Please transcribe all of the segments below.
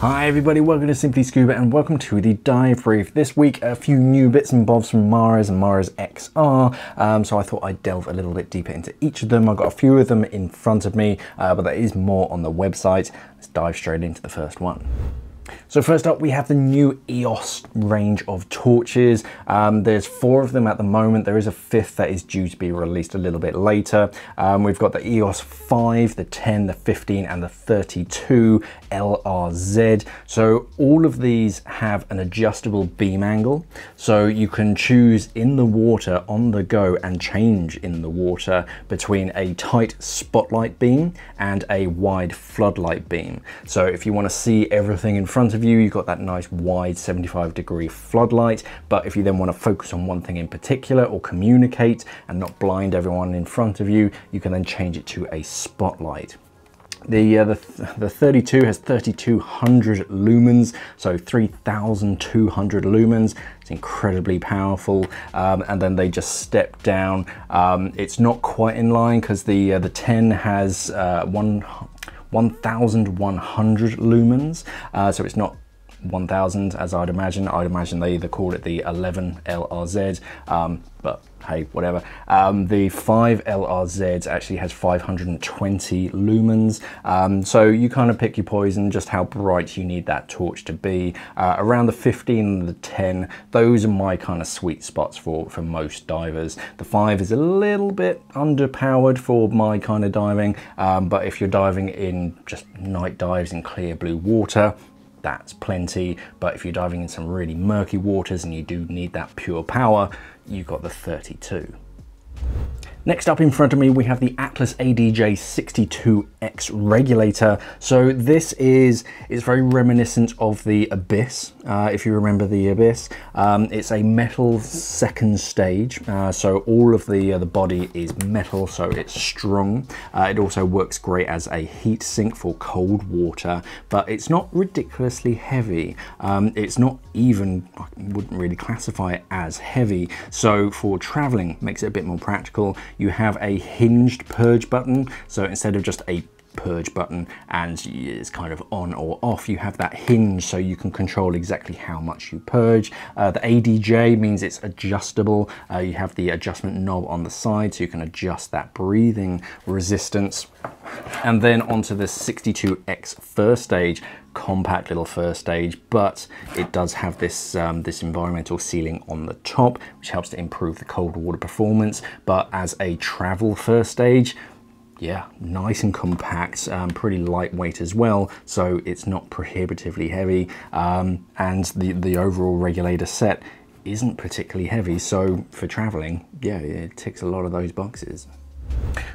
Hi everybody, welcome to Simply Scuba and welcome to the dive brief. This week a few new bits and bobs from Mars and Mars XR, so I thought I'd delve a little bit deeper into each of them. I've got a few of them in front of me, but there is more on the website. Let's dive straight into the first one. So first up, we have the new EOS range of torches. There's 4 of them at the moment. There is a 5th that is due to be released a little bit later. We've got the EOS 5, the 10, the 15, and the 32 LRZ. So all of these have an adjustable beam angle. So you can choose in the water, on the go, and change in the water between a tight spotlight beam and a wide floodlight beam. So if you want to see everything in front of you, you've got that nice wide 75-degree floodlight, but if you then want to focus on one thing in particular or communicate and not blind everyone in front of you, you can then change it to a spotlight. The 32 has 3200 lumens, so 3200 lumens. It's incredibly powerful, and then they just step down. It's not quite in line because the 10 has 1100 lumens, so it's not 1000 as I'd imagine. I'd imagine they either call it the 11 LRZ, but hey, whatever. The 5 LRZ actually has 520 lumens, so you kind of pick your poison, just how bright you need that torch to be. Around the 15 and the 10, those are my kind of sweet spots for most divers. The 5 is a little bit underpowered for my kind of diving, but if you're diving in just night dives in clear blue water, that's plenty. But if you're diving in some really murky waters and you do need that pure power, you've got the 32. Next up in front of me, we have the Atlas ADJ62X Regulator. So this is very reminiscent of the Abyss, if you remember the Abyss. It's a metal second stage, so all of the body is metal, so it's strong. It also works great as a heat sink for cold water, but it's not ridiculously heavy. It's not even, I wouldn't really classify it as heavy. So for traveling, makes it a bit more practical. You have a hinged purge button, so instead of just a purge button and it's kind of on or off, you have that hinge so you can control exactly how much you purge. The ADJ means it's adjustable. You have the adjustment knob on the side so you can adjust that breathing resistance. And then onto the 62X first stage, compact little first stage, but it does have this this environmental sealing on the top, which helps to improve the cold water performance. But as a travel first stage, yeah, nice and compact, pretty lightweight as well, so it's not prohibitively heavy, and the overall regulator set isn't particularly heavy, so for traveling, yeah, it ticks a lot of those boxes.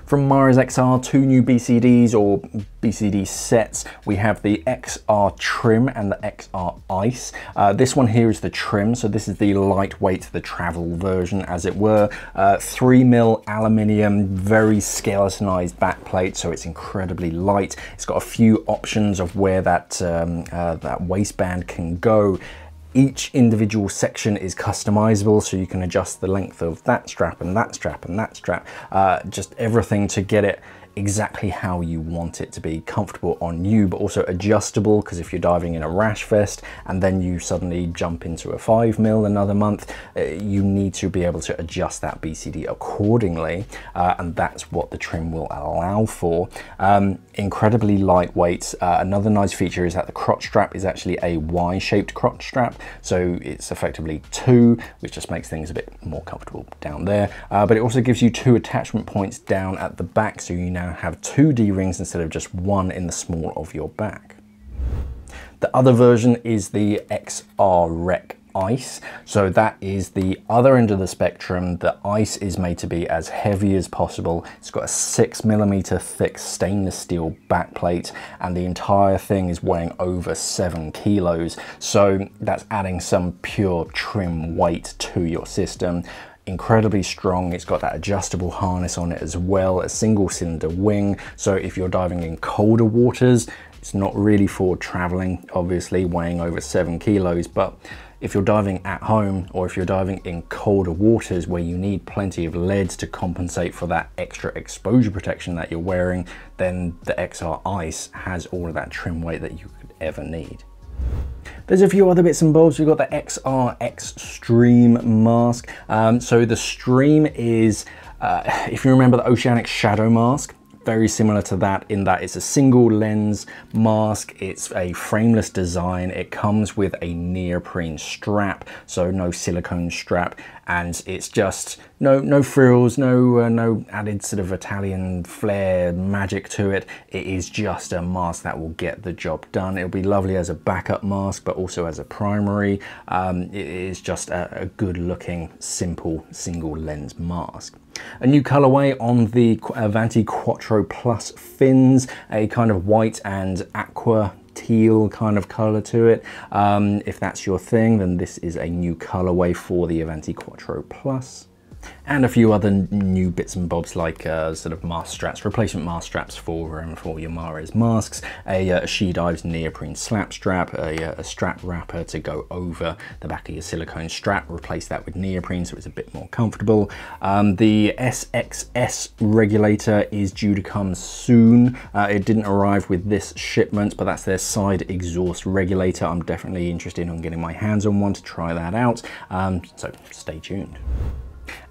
From Mars XR, 2 new BCDs or BCD sets. We have the XR Trim and the XR Ice. This one here is the Trim, so this is the lightweight, the travel version as it were. 3mm aluminium, very skeletonized backplate, so it's incredibly light. It's got a few options of where that, that waistband can go. Each individual section is customizable, so you can adjust the length of that strap and that strap and that strap, just everything to get it exactly how you want it to be comfortable on you, but also adjustable, because if you're diving in a rash vest and then you suddenly jump into a 5mm another month, you need to be able to adjust that BCD accordingly, and that's what the Trim will allow for. Incredibly lightweight. Another nice feature is that the crotch strap is actually a Y-shaped crotch strap, so it's effectively 2, which just makes things a bit more comfortable down there, but it also gives you 2 attachment points down at the back, so you now have 2 D-rings instead of just 1 in the small of your back. The other version is the XR Rec Ice, so that is the other end of the spectrum. The Ice is made to be as heavy as possible. It's got a 6mm thick stainless steel backplate, and the entire thing is weighing over 7 kilos, so that's adding some pure trim weight to your system. Incredibly strong. It's got that adjustable harness on it as well, a single cylinder wing, so if you're diving in colder waters, it's not really for traveling, obviously weighing over 7 kilos, but if you're diving at home or if you're diving in colder waters where you need plenty of leads to compensate for that extra exposure protection that you're wearing, then the XR Ice has all of that trim weight that you could ever need. There's a few other bits and bobs. We've got the XR Extreme mask. So the Stream is, if you remember the Oceanic Shadow mask, very similar to that in that it's a single lens mask. It's a frameless design. It comes with a neoprene strap, so no silicone strap, and it's just no frills, no added sort of Italian flair magic to it. It is just a mask that will get the job done. It'll be lovely as a backup mask, but also as a primary. It is just a good looking, simple single lens mask. A new colorway on the Avanti Quattro Plus fins, a kind of white and aqua teal kind of color to it. If that's your thing, then this is a new colorway for the Avanti Quattro Plus. And a few other new bits and bobs like sort of mask straps, replacement mask straps for your Mares masks, a She Dives neoprene slap strap, a strap wrapper to go over the back of your silicone strap, replace that with neoprene so it's a bit more comfortable. The SXS regulator is due to come soon. It didn't arrive with this shipment, but that's their side exhaust regulator. I'm definitely interested in getting my hands on one to try that out, so stay tuned.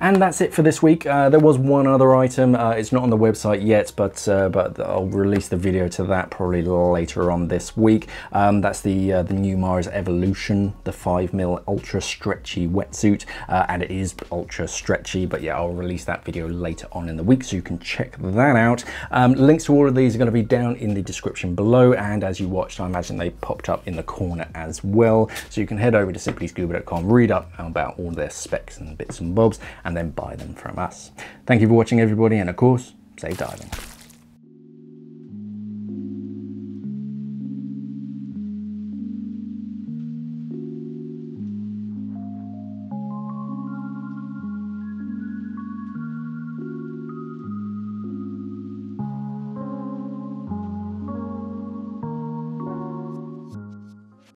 And that's it for this week. There was one other item. It's not on the website yet, but I'll release the video to that probably later on this week. That's the new Mares Evolution, the 5mm ultra stretchy wetsuit, and it is ultra stretchy. But yeah, I'll release that video later on in the week, so you can check that out. Links to all of these are going to be down in the description below, and as you watched, I imagine they popped up in the corner as well. So you can head over to simplyscuba.com, read up about all their specs and bits and bobs, and then buy them from us. Thank you for watching, everybody, and of course, safe diving.